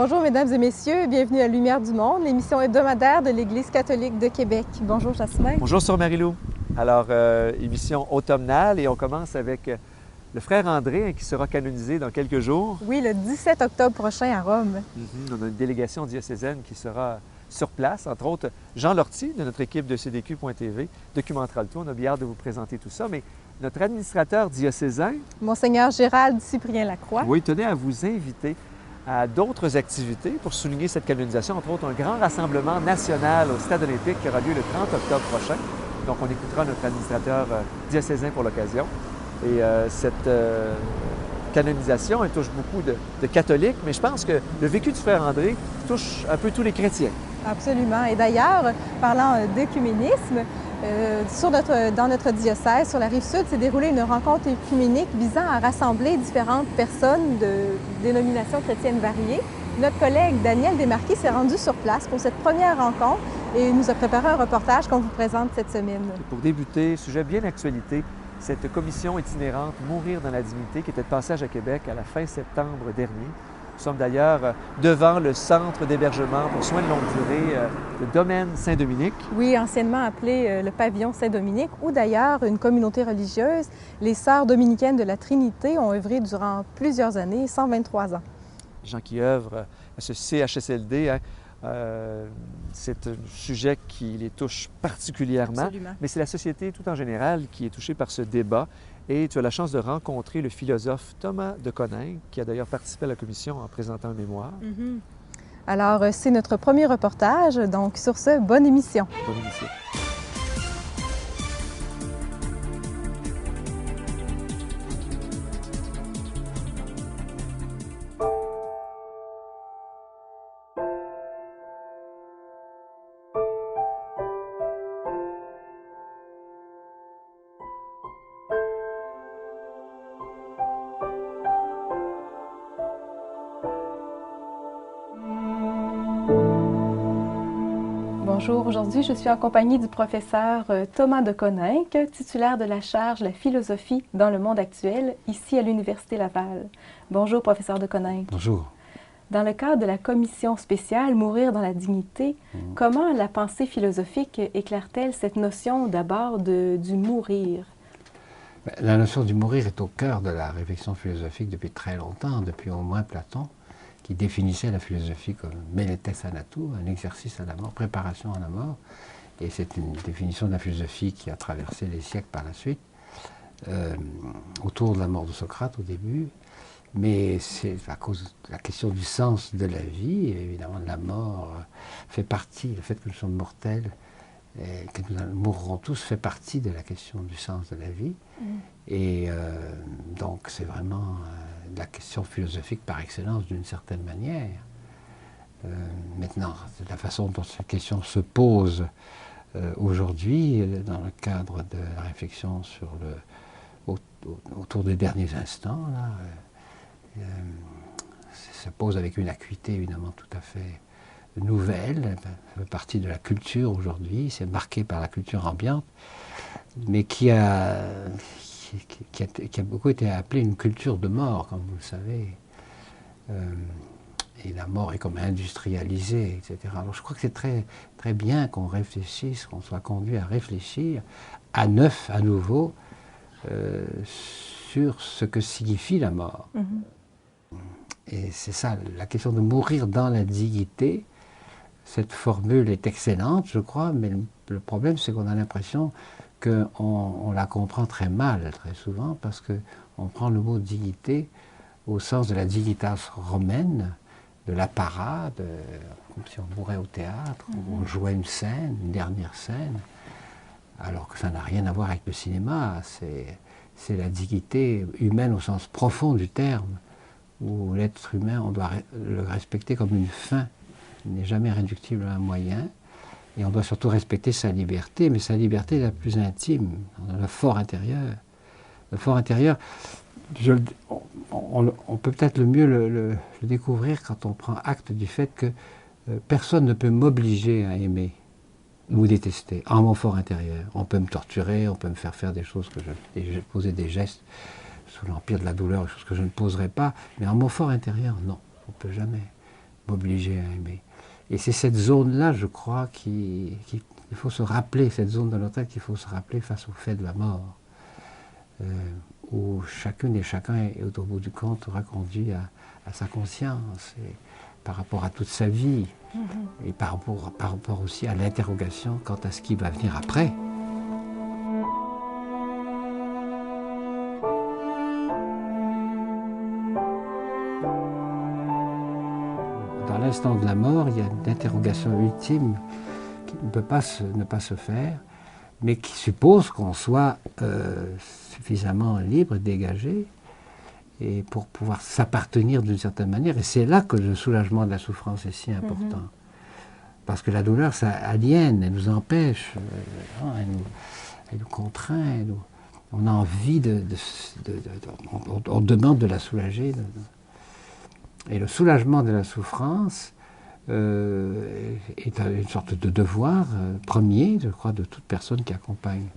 Bonjour mesdames et messieurs, bienvenue à Lumière du Monde, l'émission hebdomadaire de l'Église catholique de Québec. Bonjour Jasmin. Bonjour Sœur Marie-Lou. Alors, émission automnale et on commence avec le frère André qui sera canonisé dans quelques jours. Oui, le 17 octobre prochain à Rome. On a une délégation diocésaine qui sera sur place, entre autres Jean Lortie de notre équipe de CDQ.tv documentera le tout. On a bien hâte de vous présenter tout ça, mais notre administrateur diocésain, Monseigneur Gérald Cyprien Lacroix, oui, tenait à vous inviter à d'autres activités pour souligner cette canonisation, entre autres un grand rassemblement national au Stade olympique qui aura lieu le 30 octobre prochain. Donc, on écoutera notre administrateur diocésain pour l'occasion. Et cette canonisation, elle touche beaucoup de catholiques, mais je pense que le vécu du frère André touche un peu tous les chrétiens. Absolument. Et d'ailleurs, parlant d'œcuménisme, dans notre diocèse, sur la Rive-Sud, s'est déroulée une rencontre œcuménique visant à rassembler différentes personnes de dénominations chrétiennes variées. Notre collègue Daniel Desmarquis s'est rendu sur place pour cette première rencontre et nous a préparé un reportage qu'on vous présente cette semaine. Et pour débuter, sujet bien d'actualité, cette commission itinérante Mourir dans la dignité qui était de passage à Québec à la fin septembre dernier. Nous sommes d'ailleurs devant le centre d'hébergement pour soins de longue durée, le domaine Saint-Dominique. Oui, anciennement appelé le pavillon Saint-Dominique, où d'ailleurs une communauté religieuse, les Sœurs dominicaines de la Trinité, ont œuvré durant plusieurs années, 123 ans. Les gens qui œuvrent à ce CHSLD, c'est un sujet qui les touche particulièrement. Absolument. Mais c'est la société tout en général qui est touchée par ce débat. Et tu as la chance de rencontrer le philosophe Thomas de Coninck, qui a d'ailleurs participé à la commission en présentant un mémoire. Alors, c'est notre premier reportage. Donc, sur ce, bonne émission. Bonne émission. Bonjour, aujourd'hui je suis en compagnie du professeur Thomas de Coninck, titulaire de la charge La philosophie dans le monde actuel, ici à l'Université Laval. Bonjour, professeur de Coninck. Bonjour. Dans le cadre de la commission spéciale Mourir dans la dignité, comment la pensée philosophique éclaire-t-elle cette notion d'abord du mourir? La notion du mourir est au cœur de la réflexion philosophique depuis très longtemps, depuis au moins Platon, qui définissait la philosophie comme meletes anatou, un exercice à la mort, préparation à la mort. Et c'est une définition de la philosophie qui a traversé les siècles par la suite, autour de la mort de Socrate au début. Mais c'est à cause de la question du sens de la vie, et évidemment la mort fait partie, le fait que nous sommes mortels, et que nous mourrons tous fait partie de la question du sens de la vie. Et donc c'est vraiment la question philosophique par excellence d'une certaine manière. Maintenant, la façon dont cette question se pose aujourd'hui, dans le cadre de la réflexion sur autour des derniers instants, là, se pose avec une acuité évidemment tout à fait nouvelle, ça fait partie de la culture aujourd'hui, c'est marqué par la culture ambiante, mais qui a beaucoup été appelée une culture de mort, comme vous le savez. Et la mort est comme industrialisée, etc. Alors je crois que c'est très, très bien qu'on réfléchisse, qu'on soit conduit à réfléchir à neuf, à nouveau, sur ce que signifie la mort. Et c'est ça, la question de mourir dans la dignité. Cette formule est excellente, je crois, mais le problème, c'est qu'on a l'impression qu'on la comprend très mal, très souvent, parce qu'on prend le mot dignité au sens de la dignitas romaine, de l'apparat, comme si on mourait au théâtre, où on jouait une scène, une dernière scène, alors que ça n'a rien à voir avec le cinéma. C'est la dignité humaine au sens profond du terme, où l'être humain, on doit le respecter comme une fin. Il n'est jamais réductible à un moyen. Et on doit surtout respecter sa liberté, mais sa liberté la plus intime, dans le fort intérieur. Le fort intérieur, on peut peut-être le mieux le découvrir quand on prend acte du fait que personne ne peut m'obliger à aimer ou détester en mon fort intérieur. On peut me torturer, on peut me faire faire des choses poser des gestes sous l'empire de la douleur, des choses que je ne poserai pas, mais en mon fort intérieur, non, on ne peut jamais m'obliger à aimer. Et c'est cette zone-là, je crois, qu'il faut se rappeler, cette zone de notre tête qu'il faut se rappeler face au fait de la mort, où chacune et chacun est au bout du compte reconduit à sa conscience, et par rapport à toute sa vie, et par rapport aussi à l'interrogation quant à ce qui va venir après. Dans l'instant de la mort, il y a une interrogation ultime qui ne peut pas ne pas se faire, mais qui suppose qu'on soit suffisamment libre, dégagé, et pour pouvoir s'appartenir d'une certaine manière. Et c'est là que le soulagement de la souffrance est si important. Parce que la douleur, ça aliène, elle nous empêche, elle nous contraint, on a envie on demande de la soulager. Et le soulagement de la souffrance est une sorte de devoir premier, je crois, de toute personne qui accompagne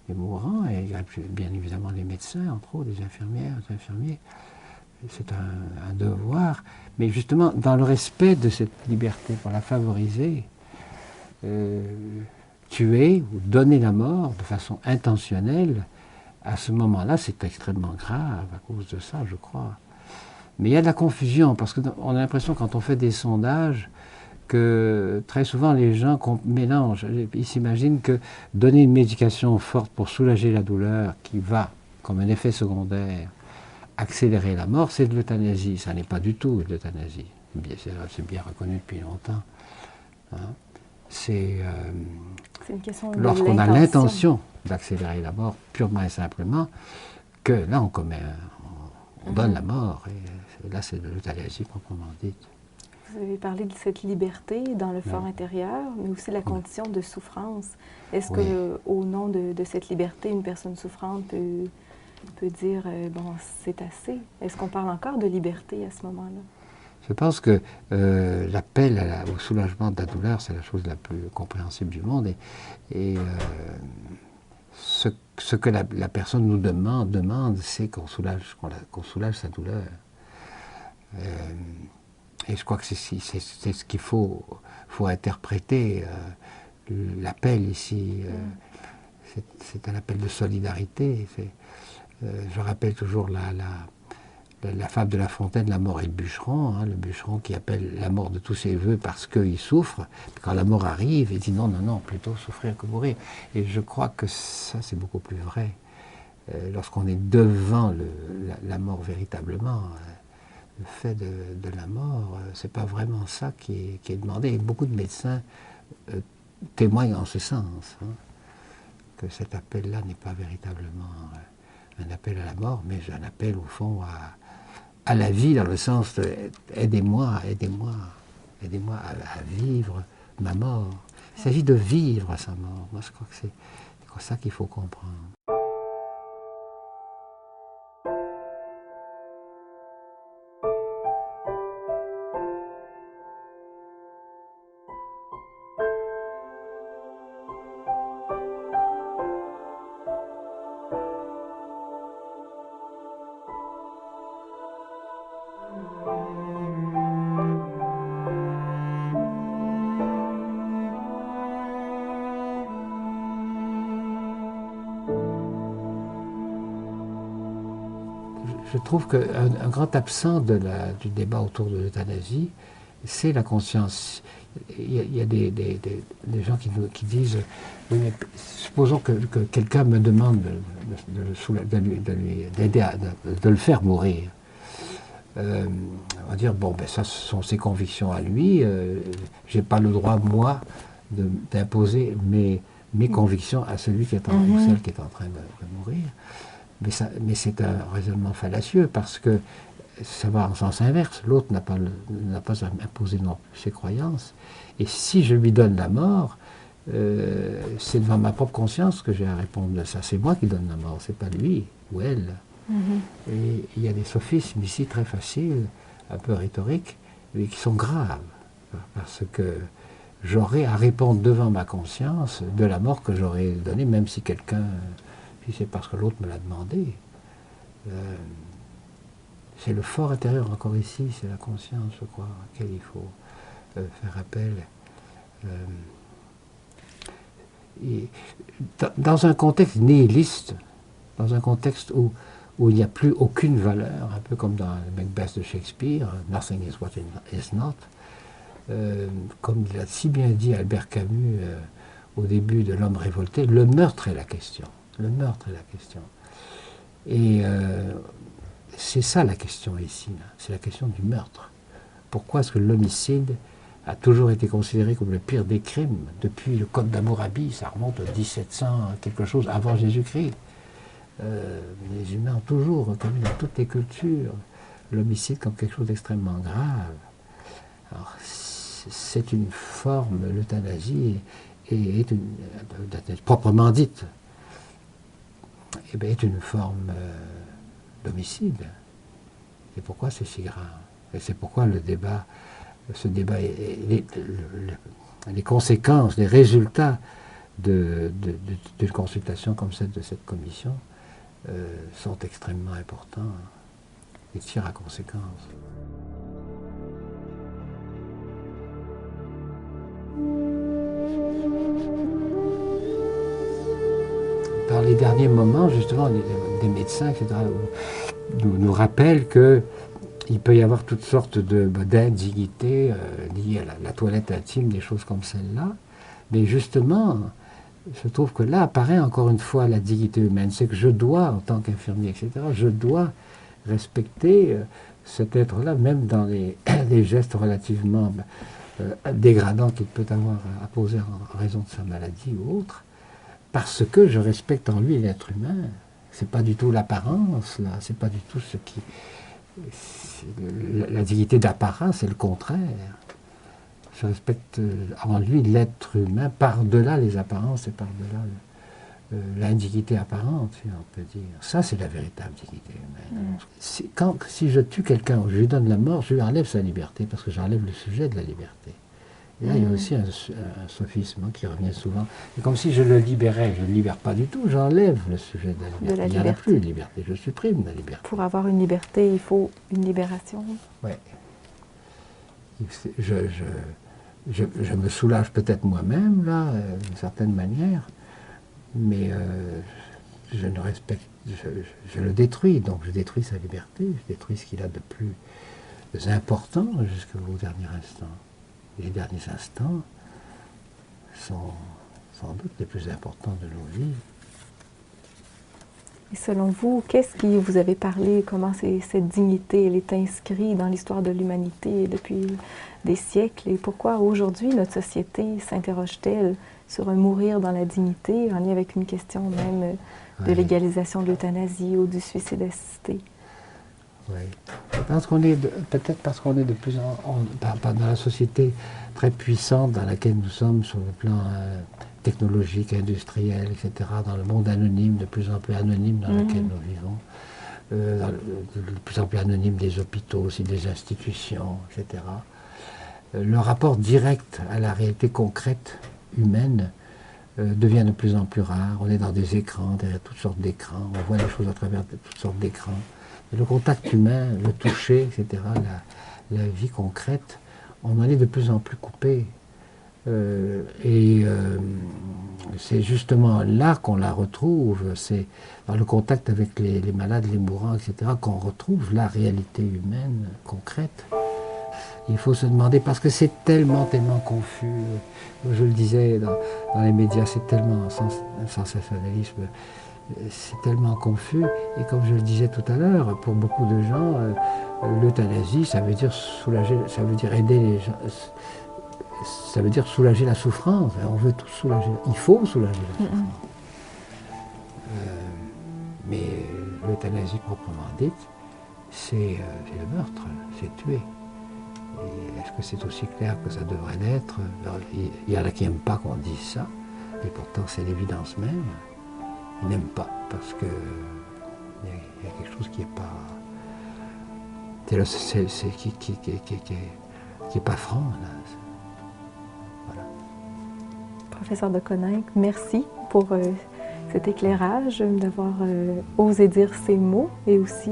les mourants, et bien évidemment les médecins, entre autres, les infirmières, les infirmiers. C'est un devoir, mais justement, dans le respect de cette liberté, pour la favoriser, tuer ou donner la mort de façon intentionnelle, à ce moment-là, c'est extrêmement grave à cause de ça, je crois. Mais il y a de la confusion, parce qu'on a l'impression, quand on fait des sondages, que très souvent les gens mélangent. Ils s'imaginent que donner une médication forte pour soulager la douleur, qui va, comme un effet secondaire, accélérer la mort, c'est de l'euthanasie. Ça n'est pas du tout de l'euthanasie. C'est bien reconnu depuis longtemps. Hein. C'est une question lorsqu'on a l'intention d'accélérer la mort, purement et simplement, que là on donne la mort. Et là, c'est de l'euthanasie proprement dite. Vous avez parlé de cette liberté dans le fort intérieur, mais aussi la condition de souffrance. Est-ce que, au nom de cette liberté, une personne souffrante peut dire bon, c'est assez? Est-ce qu'on parle encore de liberté à ce moment-là? Je pense que l'appel au soulagement de la douleur, c'est la chose la plus compréhensible du monde. Et ce que la personne nous demande, c'est qu'on soulage sa douleur. Et je crois que c'est ce qu'il faut interpréter. L'appel ici, c'est un appel de solidarité. Je rappelle toujours la fable de La Fontaine, la mort et le bûcheron. Le bûcheron qui appelle la mort de tous ses voeux parce qu'il souffre. Quand la mort arrive, il dit non, plutôt souffrir que mourir. Et je crois que ça, c'est beaucoup plus vrai. Lorsqu'on est devant la mort véritablement, le fait de la mort, c'est pas vraiment ça qui est demandé. Et beaucoup de médecins témoignent en ce sens, que cet appel-là n'est pas véritablement un appel à la mort, mais un appel au fond à la vie, dans le sens de aidez-moi à vivre ma mort. Il s'agit de vivre sa mort. Moi, je crois que c'est ça qu'il faut comprendre. Je trouve qu'un grand absent du débat autour de l'euthanasie, c'est la conscience. Il y a des gens qui disent, oui, mais supposons que quelqu'un me demande de le faire mourir. On va dire, bon, ben ça, ce sont ses convictions à lui, je n'ai pas le droit, moi, d'imposer mes convictions à celui qui est ou celle qui est en train de mourir. Mais c'est un raisonnement fallacieux, parce que ça va en sens inverse. L'autre n'a pas à imposer non plus ses croyances. Et si je lui donne la mort, c'est devant ma propre conscience que j'ai à répondre de ça. C'est moi qui donne la mort, c'est pas lui ou elle. Et il y a des sophismes ici très faciles, un peu rhétoriques, mais qui sont graves, parce que j'aurai à répondre devant ma conscience de la mort que j'aurais donnée, même si c'est parce que l'autre me l'a demandé. C'est le fort intérieur, encore ici, c'est la conscience, je crois, à laquelle il faut faire appel. Dans un contexte nihiliste, dans un contexte où il n'y a plus aucune valeur, un peu comme dans le Macbeth de Shakespeare, Nothing is what it is not, comme l'a si bien dit Albert Camus au début de L'Homme révolté, le meurtre est la question. Le meurtre est la question. Et c'est ça la question ici, c'est la question du meurtre. Pourquoi est-ce que l'homicide a toujours été considéré comme le pire des crimes depuis le Code d'Hammurabi, ça remonte à 1700 quelque chose avant Jésus-Christ. Les humains ont toujours reconnu dans toutes les cultures l'homicide comme quelque chose d'extrêmement grave. Alors, c'est une forme, l'euthanasie est proprement dite, est une forme d'homicide. C'est pourquoi c'est si grave. Et c'est pourquoi ce débat, les conséquences, les résultats d'une consultation comme celle de cette commission sont extrêmement importants et tirent à conséquence. Dans les derniers moments, justement, des médecins, etc., nous rappellent qu'il peut y avoir toutes sortes d'indignités liées à la toilette intime, des choses comme celle-là. Mais justement, je trouve que là apparaît encore une fois la dignité humaine. C'est que je dois, en tant qu'infirmier, etc., je dois respecter cet être-là, même dans les gestes relativement dégradants qu'il peut avoir à poser en raison de sa maladie ou autre, parce que je respecte en lui l'être humain. C'est pas du tout l'apparence, là, c'est pas du tout ce qui... La dignité d'apparence, c'est le contraire. Je respecte en lui l'être humain par-delà les apparences et par-delà l'indignité apparente, si on peut dire. Ça, c'est la véritable dignité humaine. Si je tue quelqu'un, je lui donne la mort, je lui enlève sa liberté, parce que j'enlève le sujet de la liberté. Et là, il y a aussi un sophisme qui revient souvent. C'est comme si je le libérais. Je ne le libère pas du tout, j'enlève le sujet de la liberté. Il n'y en a plus de liberté, je supprime la liberté. Pour avoir une liberté, il faut une libération. Oui. Je me soulage peut-être moi-même, là, d'une certaine manière, mais je ne respecte, je le détruis, donc je détruis sa liberté, je détruis ce qu'il a de plus important jusqu'au dernier instant. Les derniers instants sont sans doute les plus importants de nos vies. Et selon vous, qu'est-ce qui vous avez parlé, comment cette dignité elle est inscrite dans l'histoire de l'humanité depuis des siècles, et pourquoi aujourd'hui notre société s'interroge-t-elle sur un mourir dans la dignité, en lien avec une question même de légalisation de l'euthanasie ou du suicide assisté? Oui. Peut-être parce qu'on est de plus en dans la société très puissante dans laquelle nous sommes sur le plan technologique, industriel, etc., dans le monde anonyme, de plus en plus anonyme dans lequel nous vivons, de plus en plus anonyme des hôpitaux, aussi des institutions, etc. Le rapport direct à la réalité concrète humaine devient de plus en plus rare. On est dans des écrans, derrière toutes sortes d'écrans, on voit les choses à travers toutes sortes d'écrans. Et le contact humain, le toucher, etc., la vie concrète, on en est de plus en plus coupé. C'est justement là qu'on la retrouve, c'est dans le contact avec les malades, les mourants, etc., qu'on retrouve la réalité humaine concrète. Il faut se demander, parce que c'est tellement confus, je le disais dans les médias, c'est tellement un sensationnalisme, c'est tellement confus, et comme je le disais tout à l'heure, pour beaucoup de gens, l'euthanasie, ça veut dire soulager, ça veut dire aider les gens, ça veut dire soulager la souffrance. On veut tout soulager, il faut soulager la souffrance. Mais l'euthanasie proprement dite, c'est le meurtre, c'est tuer. Est-ce que c'est aussi clair que ça devrait l'être? Il y en a qui n'aiment pas qu'on dise ça, et pourtant c'est l'évidence même. Ils n'aiment pas, parce qu'il y a quelque chose qui n'est pas... qui est pas franc, là. Voilà. Professeur de Coninck, merci pour cet éclairage, d'avoir osé dire ces mots, et aussi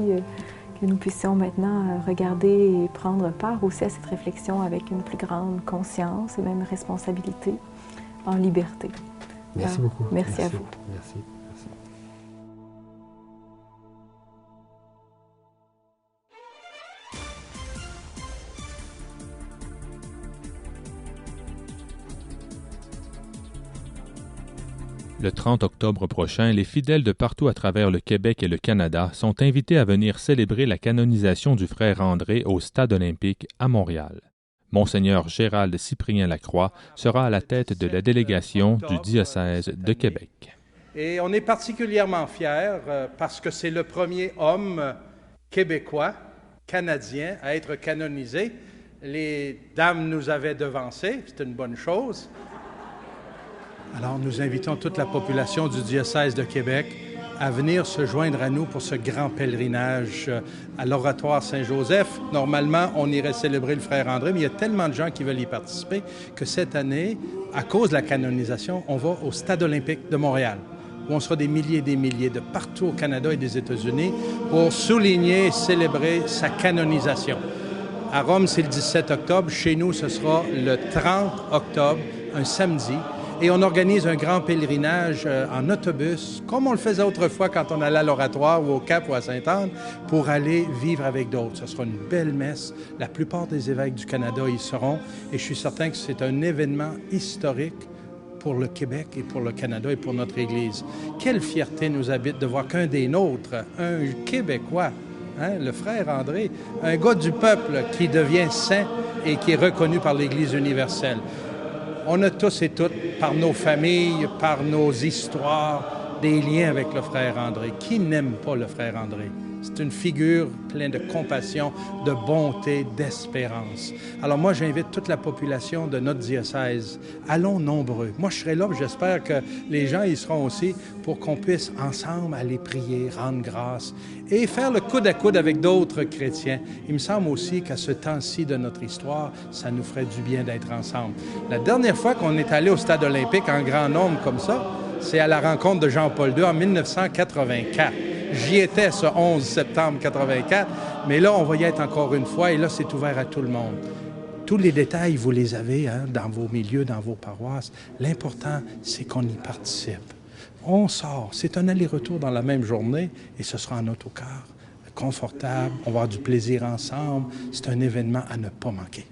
que nous puissions maintenant regarder et prendre part aussi à cette réflexion avec une plus grande conscience et même responsabilité, en liberté. Merci beaucoup. Merci à vous. Merci. Le 30 octobre prochain, les fidèles de partout à travers le Québec et le Canada sont invités à venir célébrer la canonisation du frère André au Stade olympique à Montréal. Monseigneur Gérald Cyprien-Lacroix sera à la tête de la délégation du diocèse de Québec. Et on est particulièrement fiers parce que c'est le premier homme québécois, canadien, à être canonisé. Les dames nous avaient devancés, c'est une bonne chose. Alors, nous invitons toute la population du diocèse de Québec à venir se joindre à nous pour ce grand pèlerinage à l'Oratoire Saint-Joseph. Normalement, on irait célébrer le frère André, mais il y a tellement de gens qui veulent y participer que cette année, à cause de la canonisation, on va au Stade olympique de Montréal, où on sera des milliers et des milliers de partout au Canada et des États-Unis pour souligner et célébrer sa canonisation. À Rome, c'est le 17 octobre. Chez nous, ce sera le 30 octobre, un samedi. Et on organise un grand pèlerinage en autobus, comme on le faisait autrefois quand on allait à l'Oratoire ou au Cap ou à Sainte-Anne, pour aller vivre avec d'autres. Ce sera une belle messe. La plupart des évêques du Canada y seront. Et je suis certain que c'est un événement historique pour le Québec et pour le Canada et pour notre Église. Quelle fierté nous habite de voir qu'un des nôtres, un Québécois, le frère André, un gars du peuple qui devient saint et qui est reconnu par l'Église universelle. On a tous et toutes, par nos familles, par nos histoires, des liens avec le frère André. Qui n'aime pas le frère André? C'est une figure pleine de compassion, de bonté, d'espérance. Alors moi, j'invite toute la population de notre diocèse. Allons nombreux. Moi, je serai là, j'espère que les gens y seront aussi, pour qu'on puisse ensemble aller prier, rendre grâce et faire le coude à coude avec d'autres chrétiens. Il me semble aussi qu'à ce temps-ci de notre histoire, ça nous ferait du bien d'être ensemble. La dernière fois qu'on est allé au Stade olympique en grand nombre comme ça, c'est à la rencontre de Jean-Paul II en 1984. J'y étais ce 11 septembre 1984, mais là, on va y être encore une fois, et là, c'est ouvert à tout le monde. Tous les détails, vous les avez dans vos milieux, dans vos paroisses. L'important, c'est qu'on y participe. On sort, c'est un aller-retour dans la même journée, et ce sera en autocar, confortable, on va avoir du plaisir ensemble. C'est un événement à ne pas manquer.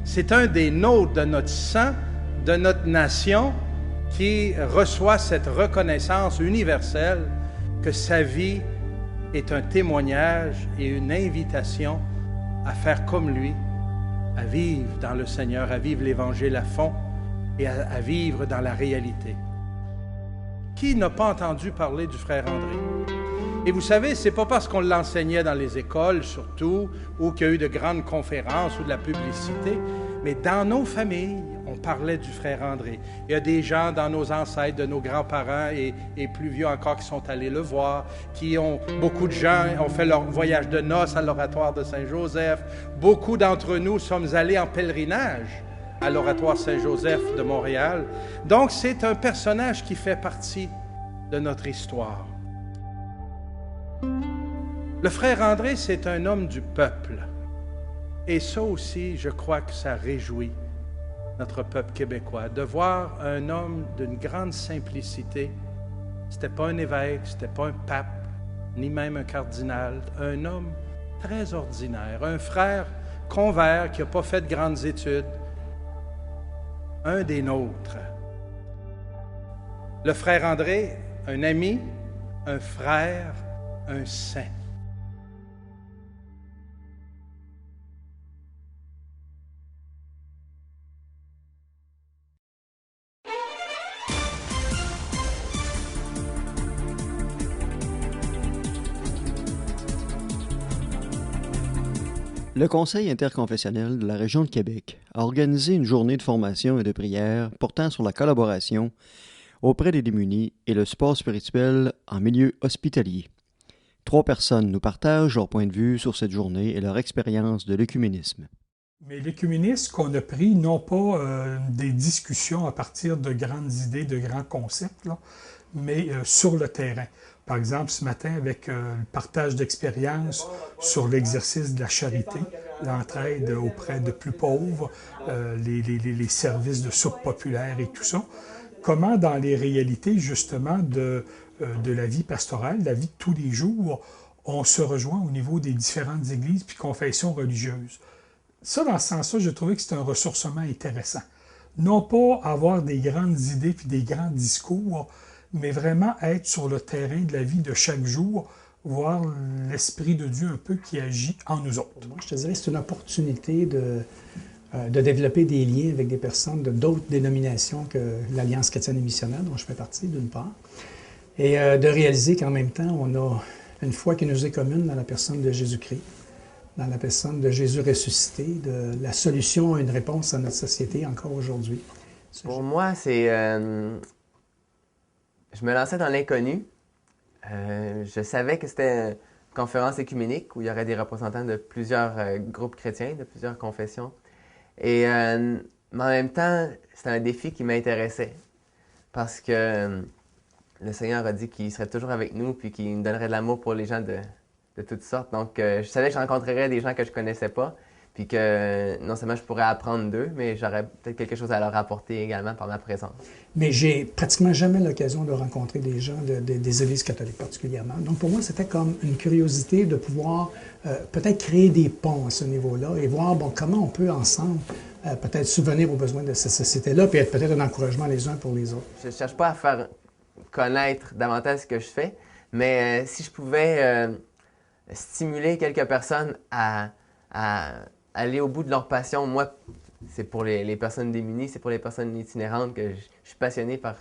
C'est un des nôtres, de notre sang, de notre nation, qui reçoit cette reconnaissance universelle que sa vie est un témoignage et une invitation à faire comme lui, à vivre dans le Seigneur, à vivre l'Évangile à fond et à vivre dans la réalité. Qui n'a pas entendu parler du frère André? Et vous savez, c'est pas parce qu'on l'enseignait dans les écoles, surtout, ou qu'il y a eu de grandes conférences ou de la publicité, mais dans nos familles, on parlait du frère André. Il y a des gens dans nos ancêtres, de nos grands-parents et plus vieux encore qui sont allés le voir, beaucoup de gens ont fait leur voyage de noces à l'Oratoire de Saint-Joseph. Beaucoup d'entre nous sommes allés en pèlerinage à l'Oratoire Saint-Joseph de Montréal. Donc, c'est un personnage qui fait partie de notre histoire. Le frère André, c'est un homme du peuple. Et ça aussi, je crois que ça réjouit notre peuple québécois, de voir un homme d'une grande simplicité. C'était pas un évêque, c'était pas un pape, ni même un cardinal, un homme très ordinaire, un frère convert qui n'a pas fait de grandes études, un des nôtres. Le frère André, un ami, un frère, un saint. Le Conseil interconfessionnel de la région de Québec a organisé une journée de formation et de prière portant sur la collaboration auprès des démunis et le support spirituel en milieu hospitalier. 3 personnes nous partagent leur point de vue sur cette journée et leur expérience de l'œcuménisme. Mais l'œcuménisme qu'on a pris, non pas des discussions à partir de grandes idées, de grands concepts, là, mais sur le terrain. Par exemple, ce matin, avec le partage d'expériences sur l'exercice de la charité, l'entraide auprès de plus pauvres, les services de soupe populaire et tout ça. Comment, dans les réalités, justement, de la vie pastorale, la vie de tous les jours, on se rejoint au niveau des différentes églises puis confessions religieuses. Ça, dans ce sens-là, j'ai trouvé que c'est un ressourcement intéressant. Non pas avoir des grandes idées puis des grands discours, mais vraiment être sur le terrain de la vie de chaque jour, voir l'Esprit de Dieu un peu qui agit en nous autres. Moi, je te dirais que c'est une opportunité de développer des liens avec des personnes de d'autres dénominations que l'Alliance chrétienne et missionnaire, dont je fais partie, d'une part, et de réaliser qu'en même temps, on a une foi qui nous est commune dans la personne de Jésus-Christ, dans la personne de Jésus ressuscité, de la solution à une réponse à notre société encore aujourd'hui. Pour moi, c'est... je me lançais dans l'inconnu. Je savais que c'était une conférence écuménique où il y aurait des représentants de plusieurs groupes chrétiens, de plusieurs confessions. Mais en même temps, c'était un défi qui m'intéressait parce que le Seigneur a dit qu'il serait toujours avec nous puis qu'il nous donnerait de l'amour pour les gens de toutes sortes. Donc, je savais que je rencontrerais des gens que je ne connaissais pas puis que non seulement je pourrais apprendre d'eux, mais j'aurais peut-être quelque chose à leur apporter également par ma présence. Mais j'ai pratiquement jamais l'occasion de rencontrer des gens des églises catholiques particulièrement. Donc pour moi, c'était comme une curiosité de pouvoir peut-être créer des ponts à ce niveau-là et voir comment on peut ensemble peut-être subvenir aux besoins de cette société-là puis être peut-être un encouragement les uns pour les autres. Je ne cherche pas à faire connaître davantage ce que je fais, mais si je pouvais stimuler quelques personnes à aller au bout de leur passion. Moi, c'est pour les personnes démunies, c'est pour les personnes itinérantes que je suis passionné par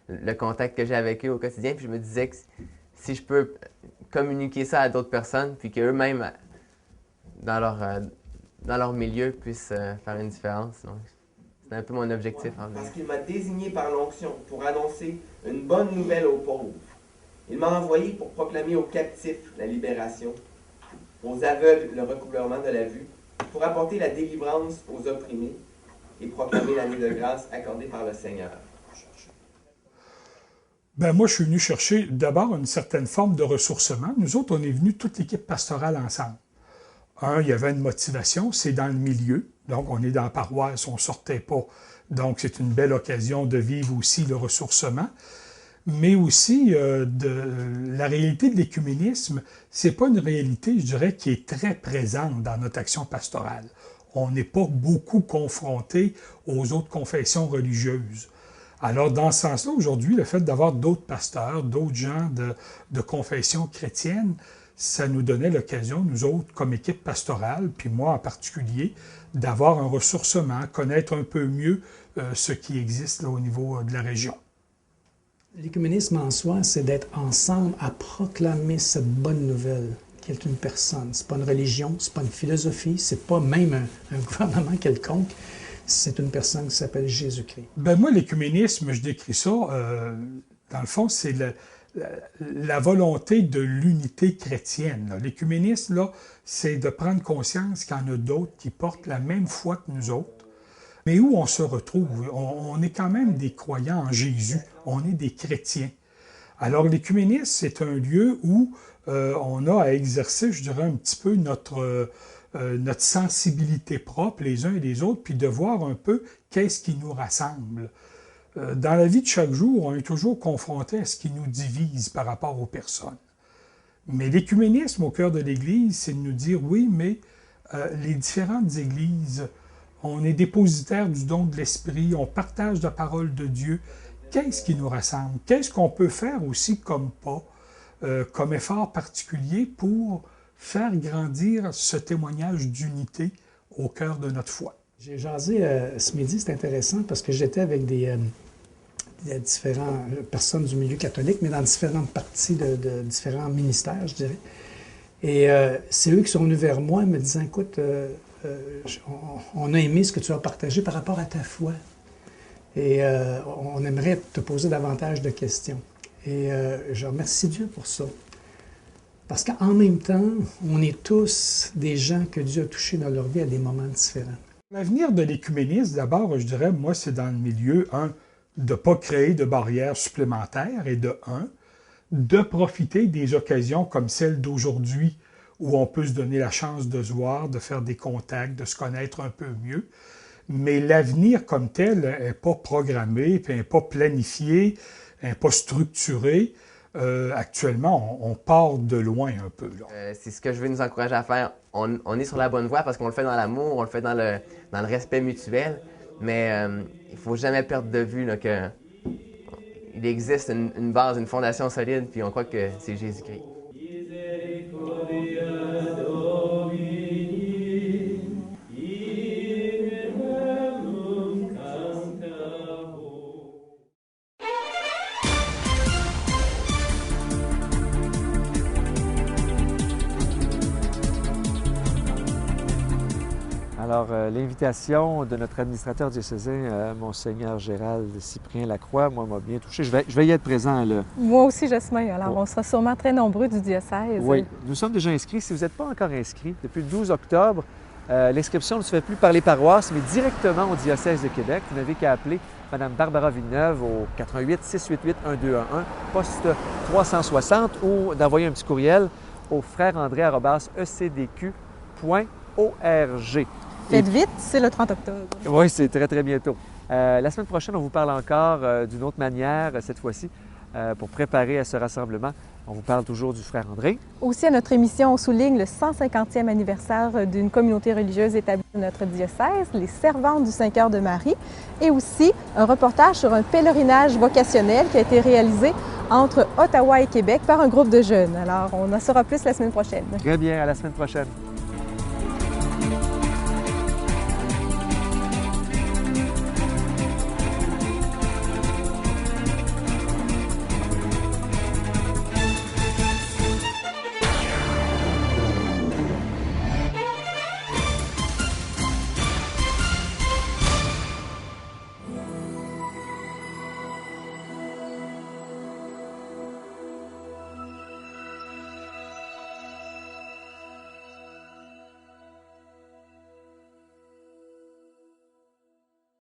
le contact que j'ai avec eux au quotidien. Puis je me disais que si je peux communiquer ça à d'autres personnes, puis qu'eux-mêmes, dans leur milieu, puissent faire une différence. Donc, c'est un peu mon objectif. Ouais, parce qu'il m'a désigné par l'onction pour annoncer une bonne nouvelle aux pauvres. Il m'a envoyé pour proclamer aux captifs la libération, aux aveugles le recouvrement de la vue, pour apporter la délivrance aux opprimés et proclamer l'année de grâce accordée par le Seigneur. Moi, je suis venu chercher d'abord une certaine forme de ressourcement. Nous autres, on est venus toute l'équipe pastorale ensemble. Il y avait une motivation, c'est dans le milieu. Donc, on est dans la paroisse, on ne sortait pas. Donc, c'est une belle occasion de vivre aussi le ressourcement. Mais aussi, la réalité de l'écuménisme, c'est pas une réalité, je dirais, qui est très présente dans notre action pastorale. On n'est pas beaucoup confronté aux autres confessions religieuses. Alors, dans ce sens-là, aujourd'hui, le fait d'avoir d'autres pasteurs, d'autres gens de confession chrétienne, ça nous donnait l'occasion, nous autres, comme équipe pastorale, puis moi en particulier, d'avoir un ressourcement, connaître un peu mieux ce qui existe là, au niveau de la région. L'écuménisme en soi, c'est d'être ensemble à proclamer cette bonne nouvelle qui est une personne. C'est pas une religion, c'est pas une philosophie, c'est pas même un gouvernement quelconque. C'est une personne qui s'appelle Jésus-Christ. Moi, l'écuménisme, je décris ça, dans le fond, c'est la volonté de l'unité chrétienne. L'écuménisme, là, c'est de prendre conscience qu'il y en a d'autres qui portent la même foi que nous autres. Mais où on se retrouve? On est quand même des croyants en Jésus. On est des chrétiens. Alors, l'écuménisme, c'est un lieu où on a à exercer, je dirais, un petit peu notre sensibilité propre les uns et les autres, puis de voir un peu qu'est-ce qui nous rassemble. Dans la vie de chaque jour, on est toujours confronté à ce qui nous divise par rapport aux personnes. Mais l'écuménisme au cœur de l'Église, c'est de nous dire, oui, mais les différentes églises, on est dépositaire du don de l'Esprit, on partage la parole de Dieu. Qu'est-ce qui nous rassemble? Qu'est-ce qu'on peut faire aussi comme pas, comme effort particulier pour faire grandir ce témoignage d'unité au cœur de notre foi? J'ai jasé ce midi, c'est intéressant, parce que j'étais avec des différentes personnes du milieu catholique, mais dans différentes parties de différents ministères, je dirais. Et c'est eux qui sont venus vers moi en me disant, écoute, on a aimé ce que tu as partagé par rapport à ta foi. Et on aimerait te poser davantage de questions. Et je remercie Dieu pour ça. Parce qu'en même temps, on est tous des gens que Dieu a touchés dans leur vie à des moments différents. L'avenir de l'écuménisme, d'abord, je dirais, moi, c'est dans le milieu, de ne pas créer de barrières supplémentaires et de profiter des occasions comme celle d'aujourd'hui où on peut se donner la chance de se voir, de faire des contacts, de se connaître un peu mieux. Mais l'avenir comme tel n'est pas programmé, n'est pas planifié, n'est pas structuré. Actuellement, on part de loin un peu. C'est ce que je veux nous encourager à faire. On est sur la bonne voie parce qu'on le fait dans l'amour, on le fait dans le respect mutuel, mais il ne faut jamais perdre de vue là, que il existe une base, une fondation solide, puis on croit que c'est Jésus-Christ. Alors, l'invitation de notre administrateur diocésain, Monseigneur Gérald Cyprien Lacroix, moi, m'a bien touché. Je vais y être présent, là. Moi aussi, Jasmin. Alors, on sera sûrement très nombreux du diocèse. Oui, nous sommes déjà inscrits. Si vous n'êtes pas encore inscrit, depuis le 12 octobre, l'inscription ne se fait plus par les paroisses, mais directement au diocèse de Québec. Vous n'avez qu'à appeler Mme Barbara Villeneuve au 88 688 1211, poste 360, ou d'envoyer un petit courriel au frèreandré@ecdq.org. Faites vite, c'est le 30 octobre. Oui, c'est très, très bientôt. La semaine prochaine, on vous parle encore d'une autre manière, cette fois-ci, pour préparer à ce rassemblement. On vous parle toujours du frère André. Aussi, à notre émission, on souligne le 150e anniversaire d'une communauté religieuse établie dans notre diocèse, les Servantes du Saint-Cœur de Marie, et aussi un reportage sur un pèlerinage vocationnel qui a été réalisé entre Ottawa et Québec par un groupe de jeunes. Alors, on en saura plus la semaine prochaine. Très bien, à la semaine prochaine.